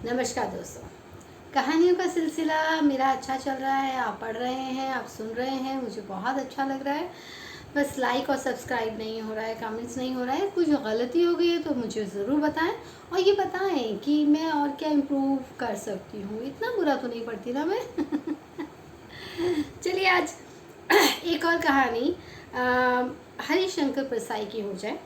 नमस्कार दोस्तों। कहानियों का सिलसिला मेरा अच्छा चल रहा है। आप पढ़ रहे हैं, आप सुन रहे हैं, मुझे बहुत अच्छा लग रहा है। बस लाइक और सब्सक्राइब नहीं हो रहा है, कमेंट्स नहीं हो रहा है। कुछ गलती हो गई है तो मुझे ज़रूर बताएं और ये बताएं कि मैं और क्या इम्प्रूव कर सकती हूँ। इतना बुरा तो नहीं पढ़ती ना मैं। चलिए आज एक और कहानी हरिशंकर प्रसाई की हो जाए।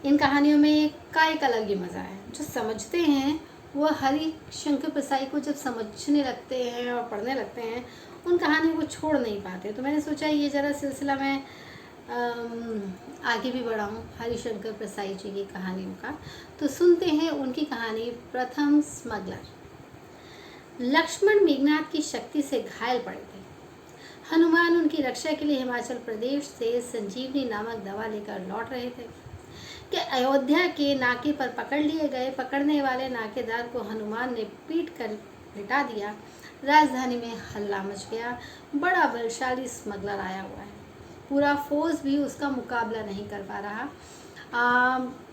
इन कहानियों में का एक अलग ही मज़ा है। जो समझते हैं वो हरिशंकर प्रसाई को जब समझने लगते हैं और पढ़ने लगते हैं, उन कहानियों को छोड़ नहीं पाते। तो मैंने सोचा ये ज़रा सिलसिला मैं आगे भी बढ़ाऊँ हरिशंकर प्रसाई जी की कहानियों का। तो सुनते हैं उनकी कहानी प्रथम स्मगलर। लक्ष्मण मेघनाथ की शक्ति से घायल पड़े थे। हनुमान उनकी रक्षा के लिए हिमाचल प्रदेश से संजीवनी नामक दवा लेकर लौट रहे थे कि अयोध्या के नाके पर पकड़ लिए गए। पकड़ने वाले नाकेदार को हनुमान ने पीट कर लिटा दिया। राजधानी में हल्ला मच गया। बड़ा बलशाली स्मगलर आया हुआ है, पूरा फौज भी उसका मुकाबला नहीं कर पा रहा।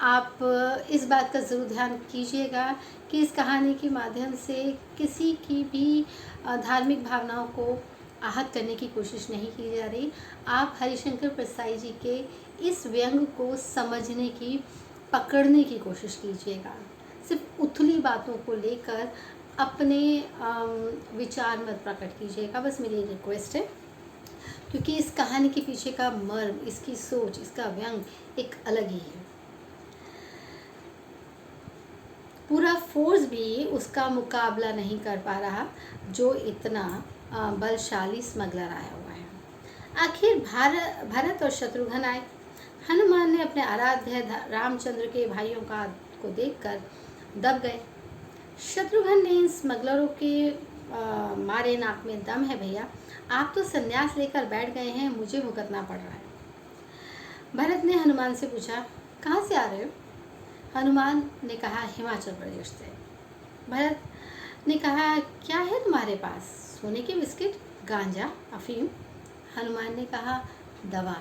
आप इस बात का ज़रूर ध्यान कीजिएगा कि इस कहानी के माध्यम से किसी की भी धार्मिक भावनाओं को आहत करने की कोशिश नहीं की जा रही। आप हरिशंकर प्रसाई जी के इस व्यंग को समझने की, पकड़ने की कोशिश कीजिएगा। सिर्फ उथली बातों को लेकर अपने विचार मत प्रकट कीजिएगा, बस मेरी रिक्वेस्ट है। क्योंकि इस कहानी के पीछे का मर्म, इसकी सोच, इसका व्यंग एक अलग ही है। पूरा फोर्स भी उसका मुकाबला नहीं कर पा रहा जो इतना बलशाली स्मगलर आया हुआ है। आखिर भरत और शत्रुघ्न आए। हनुमान ने अपने आराध्य रामचंद्र के भाइयों को देखकर दब गए। शत्रुघ्न ने इन स्मगलरों के मारे नाक में दम है भैया, आप तो संन्यास लेकर बैठ गए हैं, मुझे भुगतना पड़ रहा है। भरत ने हनुमान से पूछा, कहाँ से आ रहे हो? हनुमान ने कहा, हिमाचल प्रदेश से। भरत ने कहा, क्या है तुम्हारे पास? सोने के बिस्किट, गांजा, अफीम? हनुमान ने कहा, दवा।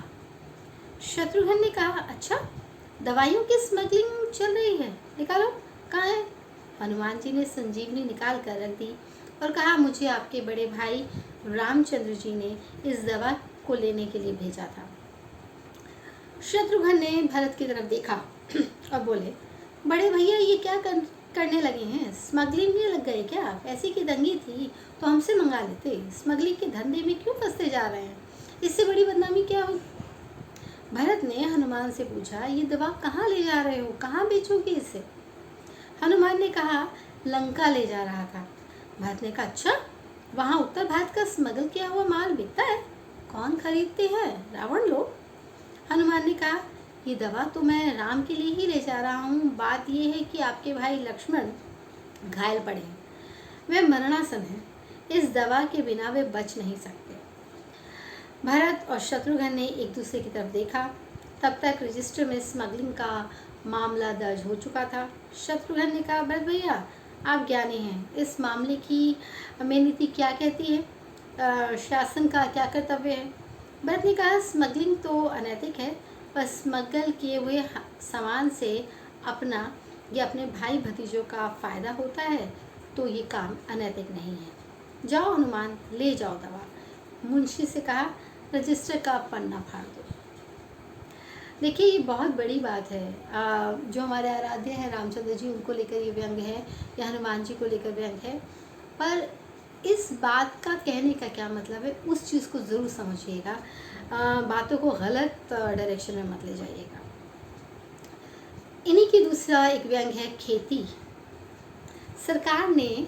शत्रुघ्न ने कहा, अच्छा, दवाइयों की स्मगलिंग चल रही है, निकालो, कहाँ है? हनुमान जी ने संजीवनी निकाल कर रख दी और कहा, मुझे आपके बड़े भाई रामचंद्र जी ने इस दवा को लेने के लिए भेजा था। शत्रुघ्न ने भरत की तरफ देखा और बोले, बड़े भैया ये क्या करने लगे हैं? स्मगलिंग में लग गए क्या? पैसे की तंगी थी तो हमसे मंगा लेते, स्मगलिंग के धंधे में क्यों फंसते जा रहे हैं? इससे बड़ी बदनामी क्या हो? भरत ने हनुमान से पूछा, ये दवा कहाँ ले जा रहे हो, कहाँ बेचोगे इसे? हनुमान ने कहा, लंका ले जा रहा था। भरत ने कहा, अच्छा, वहाँ उत्तर भारत का स्मगल किया हुआ माल बिकता है? कौन खरीदते हैं? रावण लोग। हनुमान ने कहा, ये दवा तो मैं राम के लिए ही ले जा रहा हूँ। बात यह है कि आपके भाई लक्ष्मण घायल पड़े हैं, वे मरणासन हैं। इस दवा के बिना वे बच नहीं सकते। भरत और शत्रुघ्न ने एक दूसरे की तरफ देखा। तब तक रजिस्टर में स्मगलिंग का मामला दर्ज हो चुका था। शत्रुघ्न ने कहा, भरत भैया आप ज्ञानी हैं, इस मामले की में नीति क्या कहती है? शासन का क्या कर्तव्य है? भरत ने कहा, स्मगलिंग तो अनैतिक है, पर स्मगल किए हुए सामान से अपना या अपने भाई भतीजों का फ़ायदा होता है तो ये काम अनैतिक नहीं है। जाओ हनुमान, ले जाओ दवा। मुंशी से कहा, रजिस्टर का पन्ना फाड़ दो। देखिए ये बहुत बड़ी बात है। जो हमारे आराध्य हैं रामचंद्र जी, उनको लेकर ये व्यंग है या हनुमान जी को लेकर व्यंग है। पर इस बात का कहने का क्या मतलब है, उस चीज़ को ज़रूर समझिएगा। बातों को गलत डायरेक्शन में मत ले जाइएगा। इन्हीं की दूसरा एक व्यंग है खेती। सरकार ने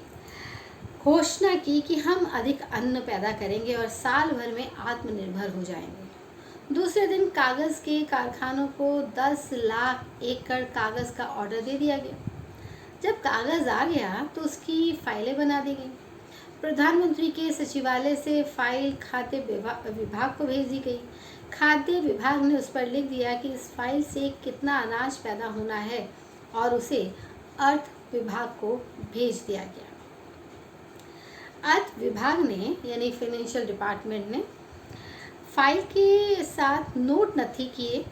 घोषणा की कि हम अधिक अन्न पैदा करेंगे और साल भर में आत्मनिर्भर हो जाएंगे। दूसरे दिन कागज़ के कारखानों को 10 लाख एकड़ कागज़ का ऑर्डर दे दिया गया। जब कागज़ आ गया तो उसकी फाइलें बना दी गई। प्रधानमंत्री के सचिवालय से फाइल खाद्य विभाग को भेज दी गई। खाद्य विभाग ने उस पर लिख दिया कि इस फाइल से कितना अनाज पैदा होना है और उसे अर्थ विभाग को भेज दिया गया। अर्थ विभाग ने यानी फाइनेंशियल डिपार्टमेंट ने फाइल के साथ नोट नथी किए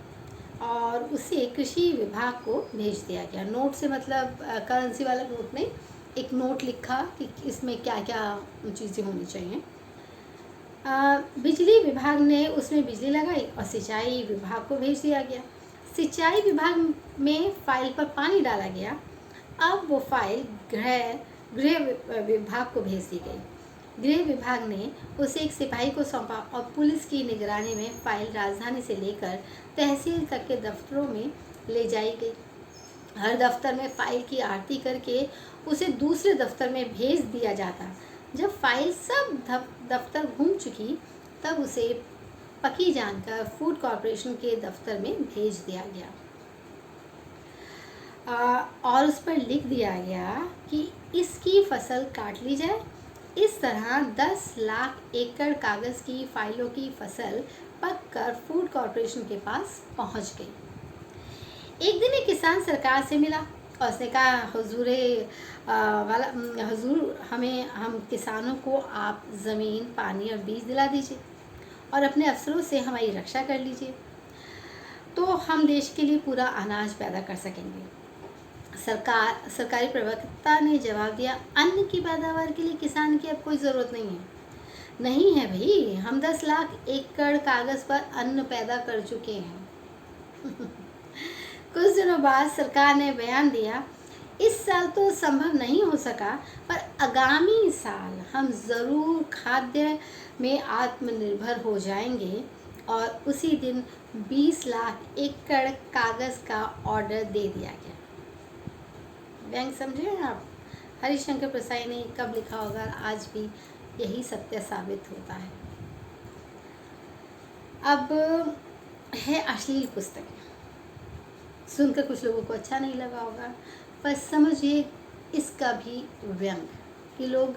और उसे कृषि विभाग को भेज दिया गया। नोट से मतलब करेंसी वाला नोट नहीं, एक नोट लिखा कि इसमें क्या क्या चीज़ें होनी चाहिए। बिजली विभाग ने उसमें बिजली लगाई और सिंचाई विभाग को भेज दिया गया। सिंचाई विभाग में फाइल पर पानी डाला गया। अब वो फाइल गृह विभाग को भेज दी गई। गृह विभाग ने उसे एक सिपाही को सौंपा और पुलिस की निगरानी में फाइल राजधानी से लेकर तहसील तक के दफ्तरों में ले जाई गई। हर दफ्तर में फाइल की आरती करके उसे दूसरे दफ्तर में भेज दिया जाता। जब फाइल सब दफ्तर घूम चुकी तब उसे पकी जानकर फूड कॉरपोरेशन के दफ्तर में भेज दिया गया। और उस पर लिख दिया गया कि इसकी फसल काट ली जाए। इस तरह 10 लाख एकड़ कागज़ की फाइलों की फसल पककर फूड कॉरपोरेशन के पास पहुंच गई। एक दिन एक किसान सरकार से मिला और उसने कहा, हुजूर हम किसानों को आप ज़मीन, पानी और बीज दिला दीजिए और अपने अफसरों से हमारी रक्षा कर लीजिए, तो हम देश के लिए पूरा अनाज पैदा कर सकेंगे। सरकारी प्रवक्ता ने जवाब दिया, अन्न की पैदावार के लिए किसान की अब कोई ज़रूरत नहीं है। नहीं है भाई, हम 10 लाख एकड़ कागज़ पर अन्न पैदा कर चुके हैं। कुछ दिनों बाद सरकार ने बयान दिया, इस साल तो संभव नहीं हो सका, पर आगामी साल हम ज़रूर खाद्य में आत्मनिर्भर हो जाएंगे। और उसी दिन 20 लाख एकड़ कागज़ का ऑर्डर दे दिया गया। व्यंग समझे हैं आप? हरिशंकर प्रसाद ने कब लिखा होगा, आज भी यही सत्य साबित होता है। अब है अश्लील पुस्तकें। सुनकर कुछ लोगों को अच्छा नहीं लगा होगा, पर समझिए इसका भी व्यंग कि लोग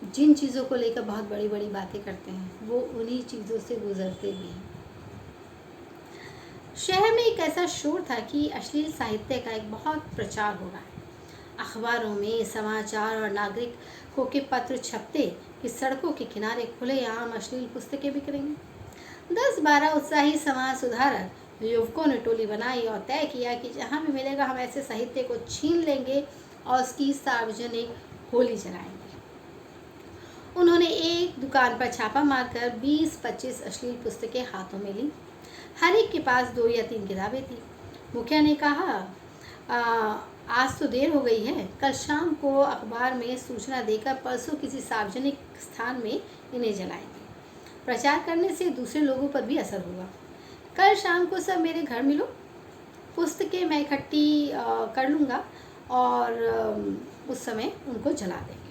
जिन चीज़ों को लेकर बहुत बड़ी बड़ी बातें करते हैं वो उन्हीं चीज़ों से गुजरते भी हैं। शहर में एक ऐसा शोर था कि अश्लील साहित्य का एक बहुत प्रचार हो रहा है। अखबारों में समाचार और नागरिकों के पत्र छपते कि सड़कों के किनारे खुलेआम अश्लील पुस्तकें बिक रही हैं। 10-12 उत्साही समाज सुधारक युवकों ने टोली बनाई और तय किया कि जहाँ भी मिलेगा हम ऐसे साहित्य को छीन लेंगे और उसकी सार्वजनिक होली जलाएंगे। उन्होंने एक दुकान पर छापा मारकर 20-25 अश्लील पुस्तकें हाथों में ली। हर एक के पास 2 या 3 किताबें थी। मुखिया ने कहा, आज तो देर हो गई है, कल शाम को अखबार में सूचना देकर परसों किसी सार्वजनिक स्थान में इन्हें जलाएंगे। प्रचार करने से दूसरे लोगों पर भी असर होगा। कल शाम को सब मेरे घर मिलो, पुस्तकें मैं इकट्ठी कर लूँगा और उस समय उनको जला देंगे।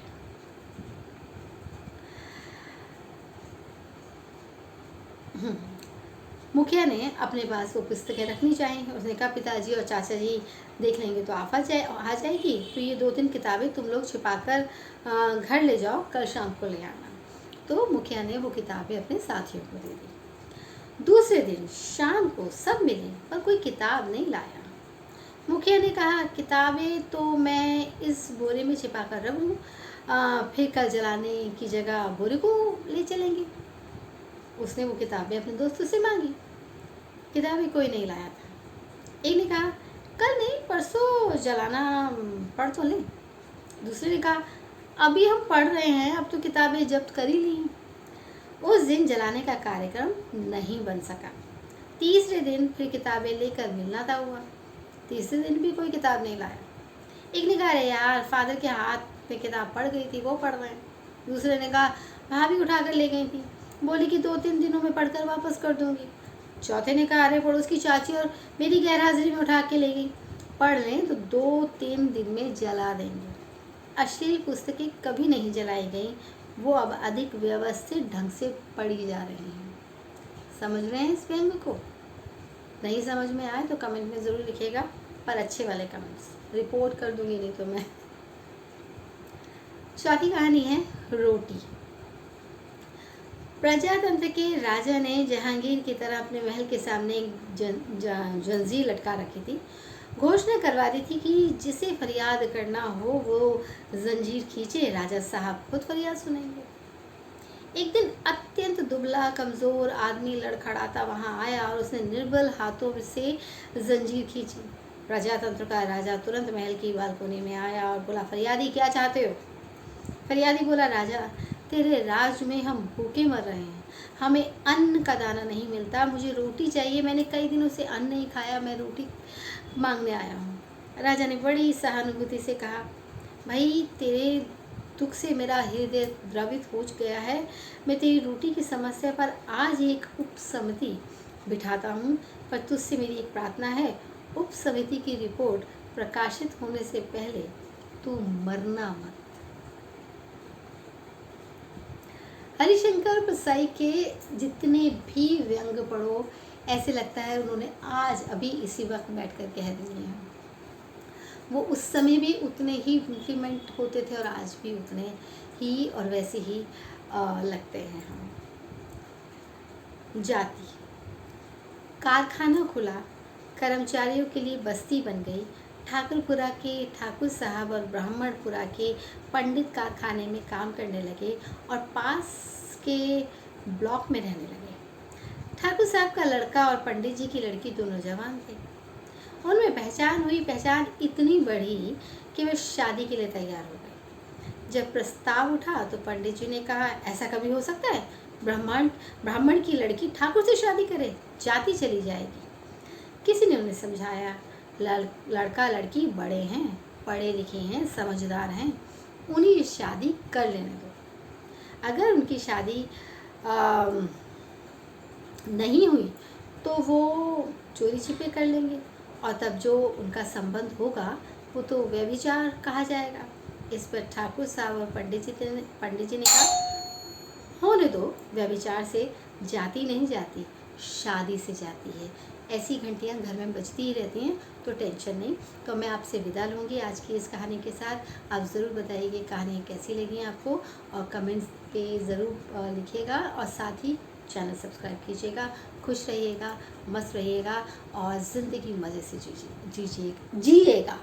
मुखिया ने अपने पास वो पुस्तकें रखनी चाहिए। उसने कहा, पिताजी और चाचा जी देख लेंगे तो आप आ जाएगी, तो ये 2-3 किताबें तुम लोग छिपाकर घर ले जाओ, कल शाम को ले आना। तो मुखिया ने वो किताबें अपने साथियों को दे दी। दूसरे दिन शाम को सब मिले पर कोई किताब नहीं लाया। मुखिया ने कहा, किताबें तो मैं इस बोरे में छिपा कर रखूँ, फिर कल जलाने की जगह बोरे को ले चलेंगे। उसने वो किताबें अपने दोस्तों से मांगी, किताबें कोई नहीं लाया था। एक ने कहा, कल नहीं परसों जलाना पढ़ तो लें। दूसरे ने कहा, अभी हम पढ़ रहे हैं, अब तो किताबें जब्त कर ही ली हैं। उस दिन जलाने का कार्यक्रम नहीं बन सका। तीसरे दिन फिर किताबें लेकर मिलना था हुआ। तीसरे दिन भी कोई किताब नहीं लाया। एक ने कहा, अरे यार, फादर के हाथ में किताब पड़ गई थी, वो पढ़ रहे हैं। दूसरे ने कहा, भाभी उठा कर ले गई थी, बोली कि 2-3 दिनों में पढ़कर वापस कर दूंगी। चौथे ने कहा, अरे पड़ोस की चाची और मेरी गैरहाजिरी में उठा के ले गई, पढ़ लें तो 2-3 दिन में जला देंगे। अश्लील पुस्तकें कभी नहीं जलाई गई, वो अब अधिक व्यवस्थित ढंग से पढ़ी जा रही हैं। समझ रहे हैं इस व्यंग को? नहीं समझ में आए तो कमेंट में ज़रूर लिखिएगा, पर अच्छे वाले कमेंट्स। रिपोर्ट कर दूंगी नहीं तो मैं। चौथी कहानी है रोटी। प्रजातंत्र के राजा ने जहांगीर की तरह अपने महल के सामने एक जंजीर लटका रखी थी। घोषणा करवा दी थी कि जिसे फरियाद करना हो वो जंजीर खींचे, राजा साहब खुद फरियाद सुनेंगे। एक दिन अत्यंत दुबला कमज़ोर आदमी लड़खड़ाता वहाँ आया और उसने निर्बल हाथों से जंजीर खींची। प्रजातंत्र का राजा तुरंत महल की बालकोनी में आया और बोला, फरियादी क्या चाहते हो? फरियादी बोला, राजा तेरे राज में हम भूखे मर रहे हैं, हमें अन्न का दाना नहीं मिलता, मुझे रोटी चाहिए, मैंने कई दिनों से अन्न नहीं खाया, मैं रोटी मांगने आया हूँ। राजा ने बड़ी सहानुभूति से कहा, भाई तेरे दुख से मेरा हृदय द्रवित हो गया है, मैं तेरी रोटी की समस्या पर आज एक उप समिति बिठाता हूँ, पर तुझसे मेरी एक प्रार्थना है, उप समिति की रिपोर्ट प्रकाशित होने से पहले तू मरना मत। हरिशंकर प्रसाई के जितने भी व्यंग पढ़ो, ऐसे लगता है उन्होंने आज अभी इसी वक्त बैठ कर कह दिए हैं। वो उस समय भी उतने ही इम्प्लीमेंट होते थे और आज भी उतने ही और वैसे ही लगते हैं हम। जाति, कारखाना खुला, कर्मचारियों के लिए बस्ती बन गई, ठाकुरपुरा के ठाकुर साहब और ब्राह्मणपुरा के पंडित कारखाने में काम करने लगे और पास के ब्लॉक में रहने लगे। ठाकुर साहब का लड़का और पंडित जी की लड़की दोनों जवान थे। उनमें पहचान हुई, पहचान इतनी बढ़ी कि वे शादी के लिए तैयार हो गए। जब प्रस्ताव उठा तो पंडित जी ने कहा, ऐसा कभी हो सकता है? ब्राह्मण की लड़की ठाकुर से शादी करे, जाति चली जाएगी। किसी ने उन्हें समझाया, लड़का लड़की बड़े हैं, पढ़े लिखे हैं, समझदार हैं, उन्हें शादी कर लेने दो। अगर उनकी शादी नहीं हुई तो वो चोरी छिपे कर लेंगे और तब जो उनका संबंध होगा वो तो व्यभिचार कहा जाएगा। इस पर ठाकुर साहब और पंडित जी ने कहा, होने दो, व्यभिचार से जाति नहीं जाती, शादी से जाती है। ऐसी घंटियां घर में बजती ही रहती हैं, तो टेंशन नहीं। तो मैं आपसे विदा लूँगी आज की इस कहानी के साथ। आप ज़रूर बताइए कहानी कैसी लगी आपको और कमेंट्स पे ज़रूर लिखिएगा और साथ ही चैनल सब्सक्राइब कीजिएगा। खुश रहिएगा, मस्त रहिएगा और ज़िंदगी मज़े से जिएगा।